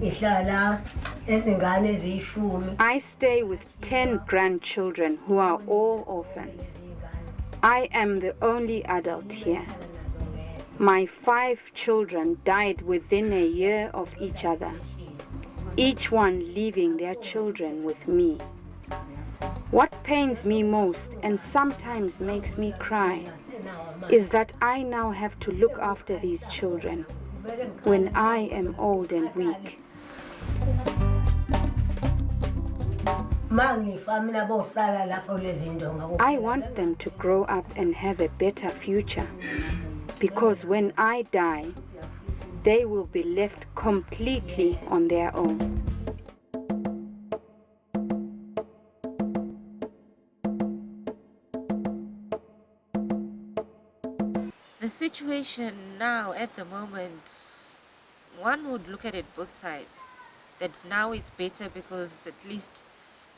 I stay with 10 grandchildren who are all orphans. I am the only adult here. My 5 children died within a year of each other, each one leaving their children with me. What pains me most and sometimes makes me cry is that I now have to look after these children when I am old and weak. I want them to grow up and have a better future, because when I die, they will be left completely on their own. The situation now at the moment, one would look at it both sides. That now it's better because at least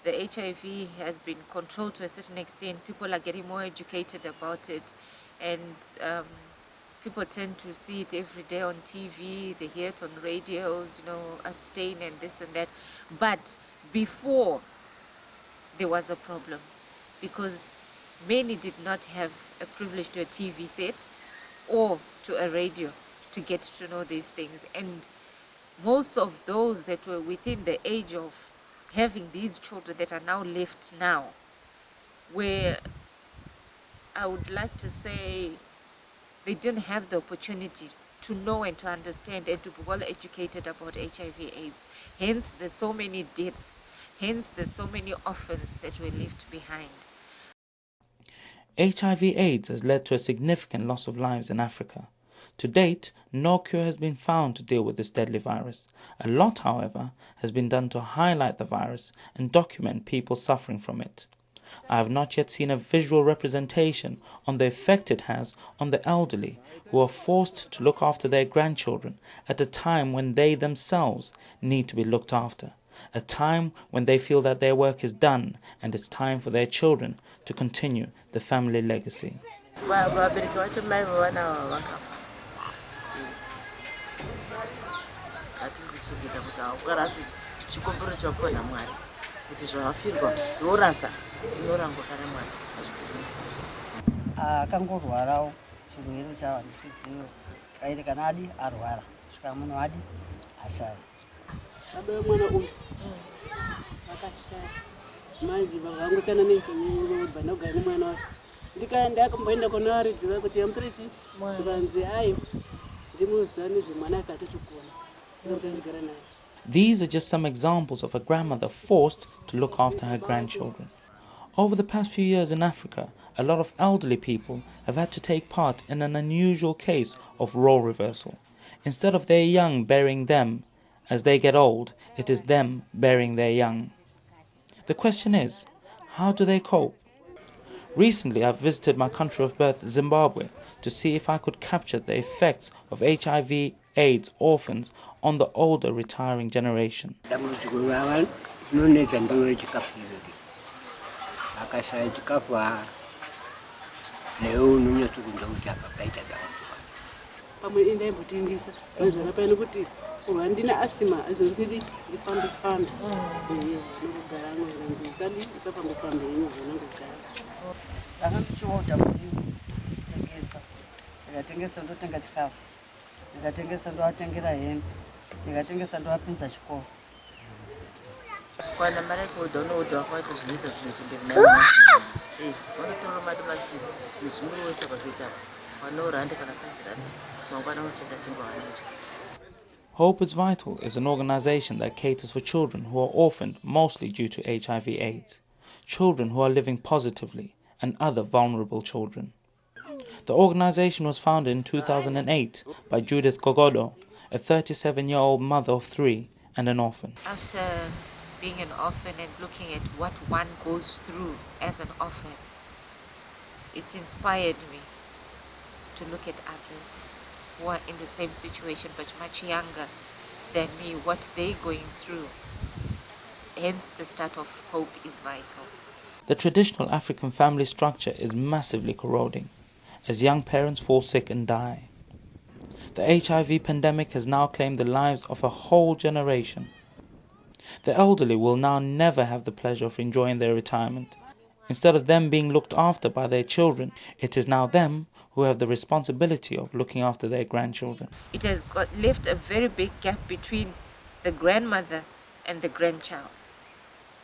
the HIV has been controlled to a certain extent. People are getting more educated about it, and people tend to see it every day on TV. They hear it on radios, abstain and this and that. But before, there was a problem because many did not have a privilege to a TV set or to a radio to get to know these things. And most of those that were within the age of having these children that are now left now, where I would like to say they didn't have the opportunity to know and to understand and to be well educated about HIV/AIDS. Hence, there's so many deaths. Hence, there's so many orphans that were left behind. HIV/AIDS has led to a significant loss of lives in Africa. To date, no cure has been found to deal with this deadly virus. A lot, however, has been done to highlight the virus and document people suffering from it. I have not yet seen a visual representation on the effect it has on the elderly, who are forced to look after their grandchildren at a time when they themselves need to be looked after, a time when they feel that their work is done and it's time for their children to continue the family legacy. These are just some examples of a grandmother forced to look after her grandchildren. Over the past few years in Africa, a lot of elderly people have had to take part in an unusual case of role reversal. Instead of their young burying them as they get old, it is them burying their young. The question is, how do they cope? Recently, I visited my country of birth, Zimbabwe, to see if I could capture the effects of HIV/AIDS orphans on the older retiring generation. Hope is Vital is an organization that caters for children who are orphaned mostly due to HIV/AIDS, children who are living positively, and other vulnerable children. The organization was founded in 2008 by Judith Gogodo, a 37-year-old mother of 3 and an orphan. After being an orphan and looking at what one goes through as an orphan, it inspired me to look at others who are in the same situation but much younger than me, what they're going through. Hence, the start of Hope is Vital. The traditional African family structure is massively corroding as young parents fall sick and die. The HIV pandemic has now claimed the lives of a whole generation. The elderly will now never have the pleasure of enjoying their retirement. Instead of them being looked after by their children, it is now them who have the responsibility of looking after their grandchildren. It has left a very big gap between the grandmother and the grandchild.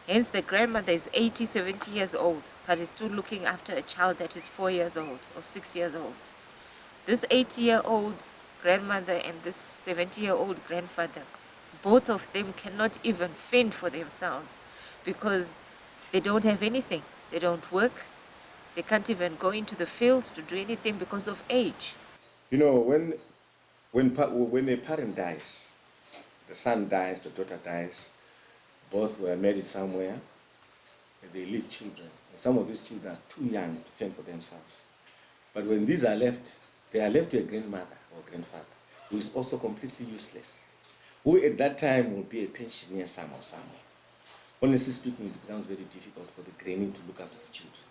Hence, the grandmother is 80, 70 years old, but is still looking after a child that is 4 years old or 6 years old. This 80-year-old grandmother and this 70-year-old grandfather, both of them cannot even fend for themselves because they don't have anything. They don't work. They can't even go into the fields to do anything because of age. You know, when a parent dies, the son dies, the daughter dies, both were married somewhere, and they leave children. And some of these children are too young to fend for themselves. But when these are left, they are left to a grandmother or grandfather, who is also completely useless, who at that time will be a pensioner somewhere. Honestly speaking, it becomes very difficult for the granny to look after the children.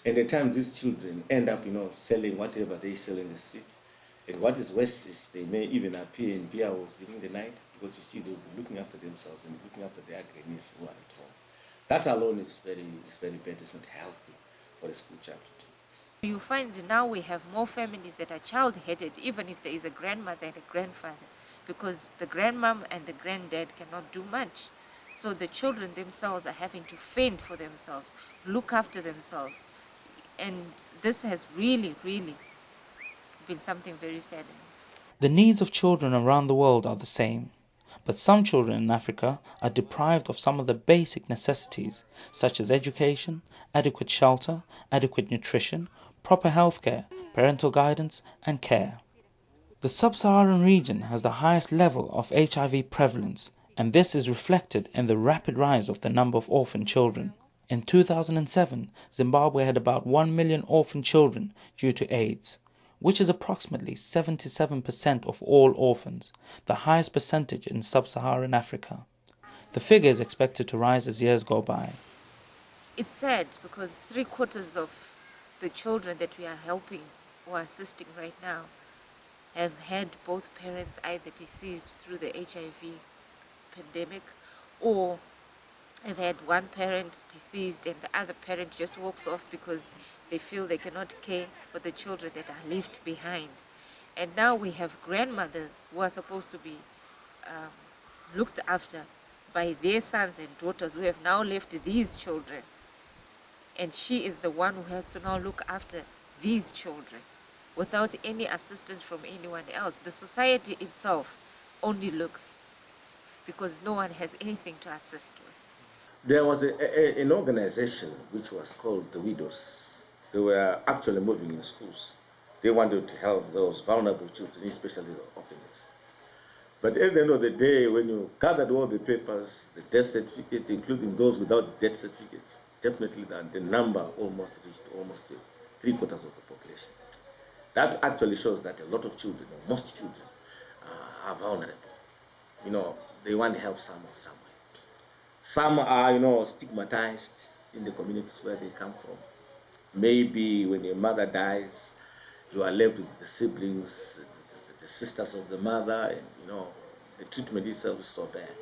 And at times these children end up, selling whatever they sell in the street. And what is worse is they may even appear in beer halls during the night because you see they'll be looking after themselves and looking after their grannies who are at home. That alone is very bad. It's not healthy for a school child to do. You find now we have more families that are child-headed, even if there is a grandmother and a grandfather, because the grandmom and the granddad cannot do much. So the children themselves are having to fend for themselves, look after themselves. And this has really been something very saddening. The needs of children around the world are the same, but some children in Africa are deprived of some of the basic necessities, such as education, adequate shelter, adequate nutrition, proper healthcare, parental guidance, and care. The sub-Saharan region has the highest level of HIV prevalence, and this is reflected in the rapid rise of the number of orphan children. In 2007, Zimbabwe had about 1 million orphan children due to AIDS, which is approximately 77% of all orphans, the highest percentage in sub-Saharan Africa. The figure is expected to rise as years go by. It's sad because 3/4 of the children that we are helping or assisting right now have had both parents either deceased through the HIV pandemic or have had one parent deceased and the other parent just walks off because they feel they cannot care for the children that are left behind. And now we have grandmothers who are supposed to be looked after by their sons and daughters who have now left these children. And she is the one who has to now look after these children without any assistance from anyone else. The society itself only looks because no one has anything to assist with. There was an organization which was called the Widows. They were actually moving in schools. They wanted to help those vulnerable children, especially the orphans. But at the end of the day, when you gathered all the papers, the death certificate, including those without death certificates, definitely the number almost reached almost 3/4 of the population. That actually shows that a lot of children, or most children, are vulnerable. They want help somewhere. Some are, stigmatized in the communities where they come from. Maybe when your mother dies, you are left with the siblings, the sisters of the mother, and the treatment itself is so bad.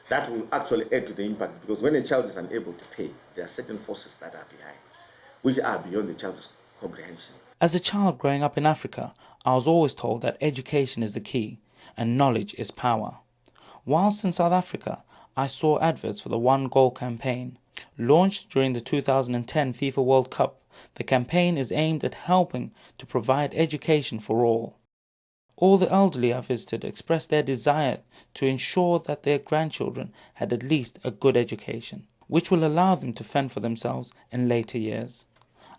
That will actually add to the impact because when a child is unable to pay, there are certain forces that are behind, which are beyond the child's comprehension. As a child growing up in Africa, I was always told that education is the key and knowledge is power. Whilst in South Africa, I saw adverts for the One Goal campaign. Launched during the 2010 FIFA World Cup, the campaign is aimed at helping to provide education for all. All the elderly I visited expressed their desire to ensure that their grandchildren had at least a good education, which will allow them to fend for themselves in later years.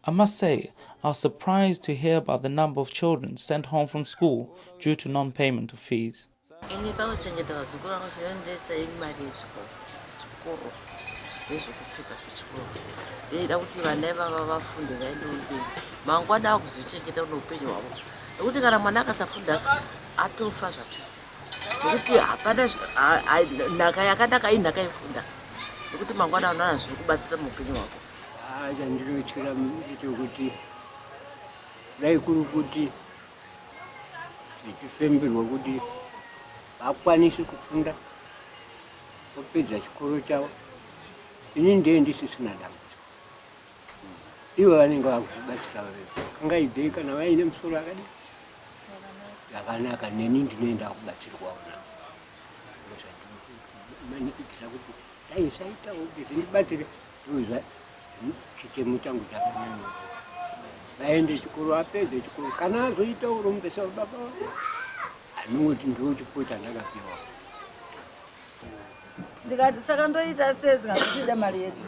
I must say, I was surprised to hear about the number of children sent home from school due to non-payment of fees. ndichifembirwa kuti akwanisi kufunda opedza chikoro chavo ini ndiye ndisisina dambudziko ivo vanenge vakubatsira vega kangaibvei kana vaine musoro akadii yakanaka neni ndinoenda kubatsirwawo navo manikitisa kuti dai saitawo kuti zvindibatsire ndoza chitemo changu chakanana vaende chikoro apedze chikoro kana azoitawo urombesa baba anongoti ndo chipo chandakapiwa ndikati saka ndoita sezingazvida mari yedu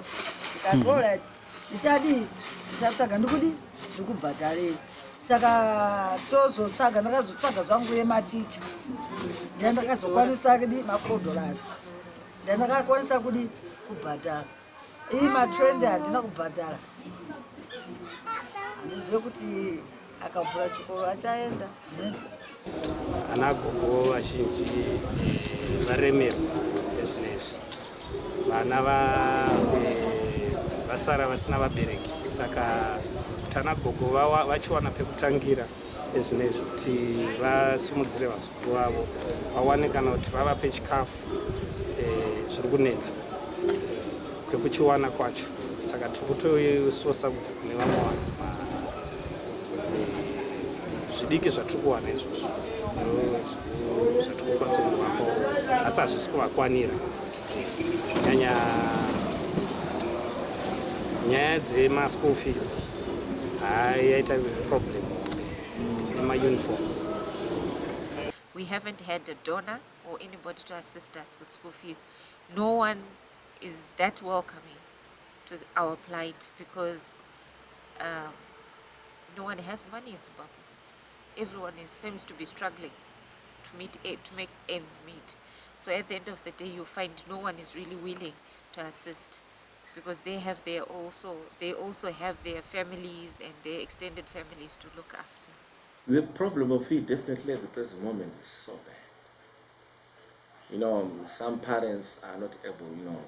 ndikati olright ndichadii ndichatsvaga ndikudi ndikubhadharei saka tozotsvaga ndakazotsvaga zvangu yematicha ndandakazokwanisa kudi $4 ndandakakwanisa kudi kubhadhara iyi ma20 handina kubhadhara handizive kuti akavhura chikoro achaenda anagogo vazhinji varemerwa nezvinezvi vana vasara vasina vabereki saka kuti anagogo vachiwana pekutangira nezvinezvi kuti vasumudzire vazukuru vavo vawane kana kuti vavape chikafu zviri kunetsa kwekuchiwana kwacho saka tiri kutososa kubva kune vamwe vanhu zvidiki zvatiri kuwana izvozvo zvatiri kukwanisa kuvapo asi hazvisi kuvakwanira nyaya dzemaschool fees yaita problem nemauniforms. We haven't had a donor or anybody to assist us with school fees. No one is that welcoming to our plight because no one has money in Zimbabwe. Everyone seems to be struggling to make ends meet. So at the end of the day, you find no one is really willing to assist because they also have their families and their extended families to look after. The problem of fee definitely at the present moment is so bad. Some parents are not able,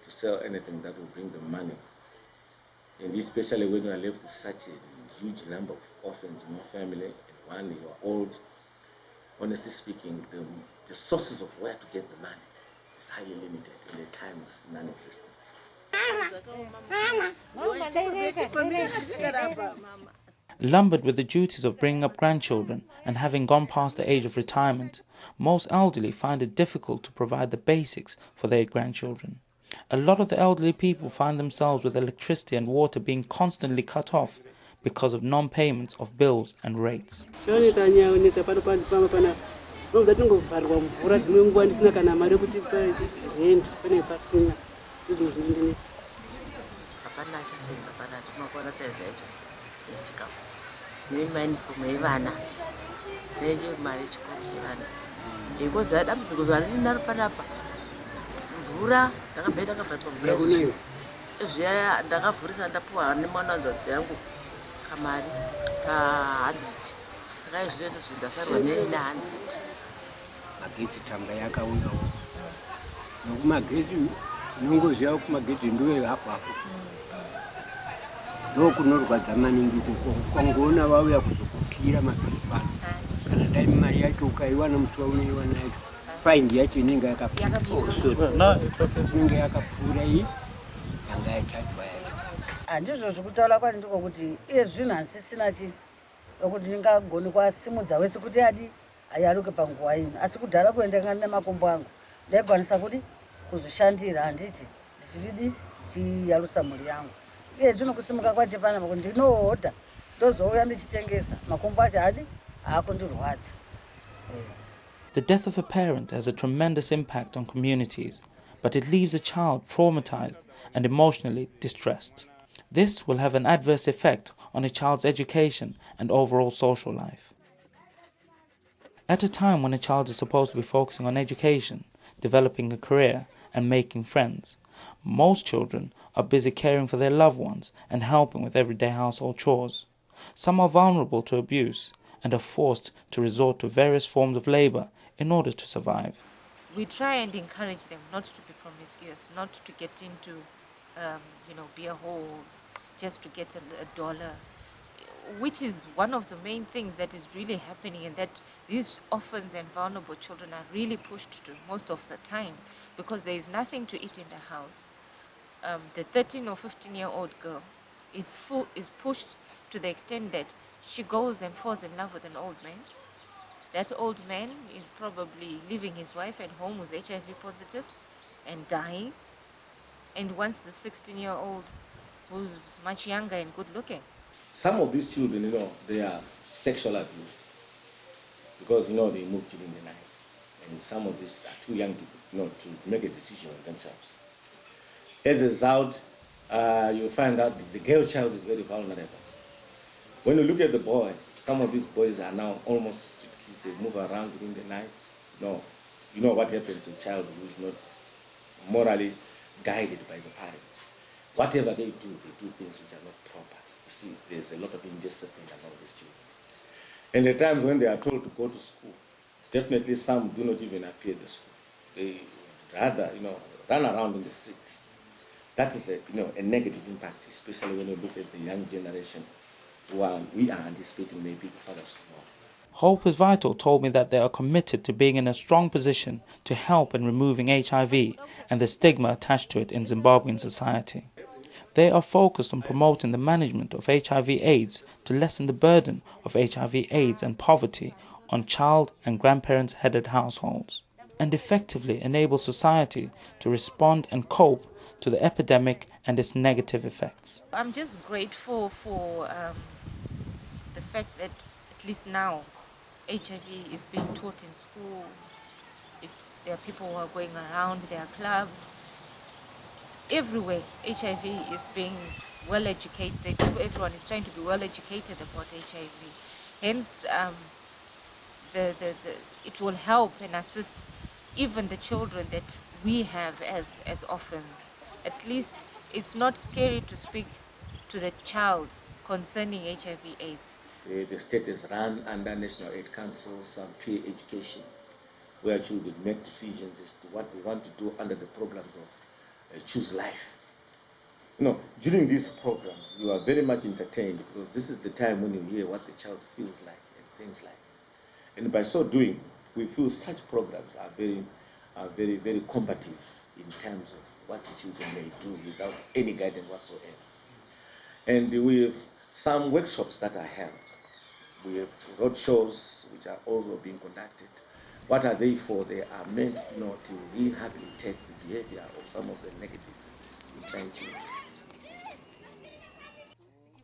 to sell anything that will bring them money. And especially when you are left with such a huge number of orphans in your family, and one you are old, honestly speaking, the sources of where to get the money is highly limited and at times non-existent. Lumbered with the duties of bringing up grandchildren and having gone past the age of retirement, most elderly find it difficult to provide the basics for their grandchildren. A lot of the elderly people find themselves with electricity and water being constantly cut off because of non-payments of bills and rates. mvura ndakabhenda ndakafatwa mvura izvia ndakavhurisa ndapuwa nemwananzvadzi yangu kamari ka100 saka izvio ndizvo ndasarwa ne100 mageti tanga yakauyawo nokumageti nongoziva kumageti ndiwe hapo hapo ndokunorwadza maningi kwangoona vauya kuzokukira mageti pano kana dai mari yacho ukaiwana musi waunoiwana yacho faindi yacho inenge yakapfuura iyi yanga yachajwa yacho handizvo zvokutaura kwani ndiko kuti iye zvinhu handisisina chi okuti ndingagoni kwasimudza wese kuti adi ayaruke panguva ino asi kudhara kuendekana nemakombo angu ndaigwanisa kuti kuzoshandira handiti ndichidi ndichiyarusa mhuri yangu iye zvino kusimuka kwache panapa kuti ndinohodha ndozouya ndichitengesa makombo acho adi aakundirwadza. The death of a parent has a tremendous impact on communities, but it leaves a child traumatized and emotionally distressed. This will have an adverse effect on a child's education and overall social life. At a time when a child is supposed to be focusing on education, developing a career, and making friends, most children are busy caring for their loved ones and helping with everyday household chores. Some are vulnerable to abuse and are forced to resort to various forms of labor in order to survive. We try and encourage them not to be promiscuous, not to get into, beer halls, just to get $1. which is one of the main things that is really happening, and that these orphans and vulnerable children are really pushed to most of the time because there is nothing to eat in the house. The 13 or 15-year-old girl is pushed to the extent that she goes and falls in love with an old man. That old man is probably leaving his wife at home who's HIV positive and dying, and wants the 16-year-old who's much younger and good looking. Some of these children, they are sexually abused because, they moved during the night. And some of these are too young to make a decision on themselves. As a result, you find that the girl child is very vulnerable. When you look at the boy, some of these boys are now almost street kids. They move around during the night. You know what happened to a child who is not morally guided by the parents. Whatever they do things which are not proper. You see, there's a lot of indiscipline among these children. And at times when they are told to go to school, definitely some do not even appear at the school. They rather, run around in the streets. That is a negative impact, especially when you look at the young generation who we are anticipating may be the fathers tomorrow. Hope is Vital told me that they are committed to being in a strong position to help in removing HIV and the stigma attached to it in Zimbabwean society. They are focused on promoting the management of HIV/AIDS to lessen the burden of HIV/AIDS and poverty on child and grandparents-headed households, and effectively enable society to respond and cope to the epidemic and its negative effects. I'm just grateful for the fact that at least now HIV is being taught in schools. There are people who are going around, there are clubs. Everywhere HIV is being well educated. Everyone is trying to be well educated about HIV. Hence, it will help and assist even the children that we have as orphans. At least it's not scary to speak to the child concerning HIV/AIDS. The state is run under National Aid Councils and peer education, where children make decisions as to what they want to do under the programs of Choose Life. During these programs, you are very much entertained because this is the time when you hear what the child feels like and things like. And by so doing, we feel such programs are very, very combative in terms of what the children may do without any guidance whatsoever. And we have some workshops that are held. We have road shows which are also being conducted. What are they for? They are meant to rehabilitate the behavior of some of the negative inclined children.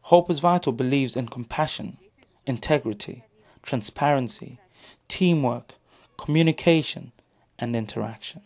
Hope is Vital believes in compassion, integrity, transparency, teamwork, communication, and interaction.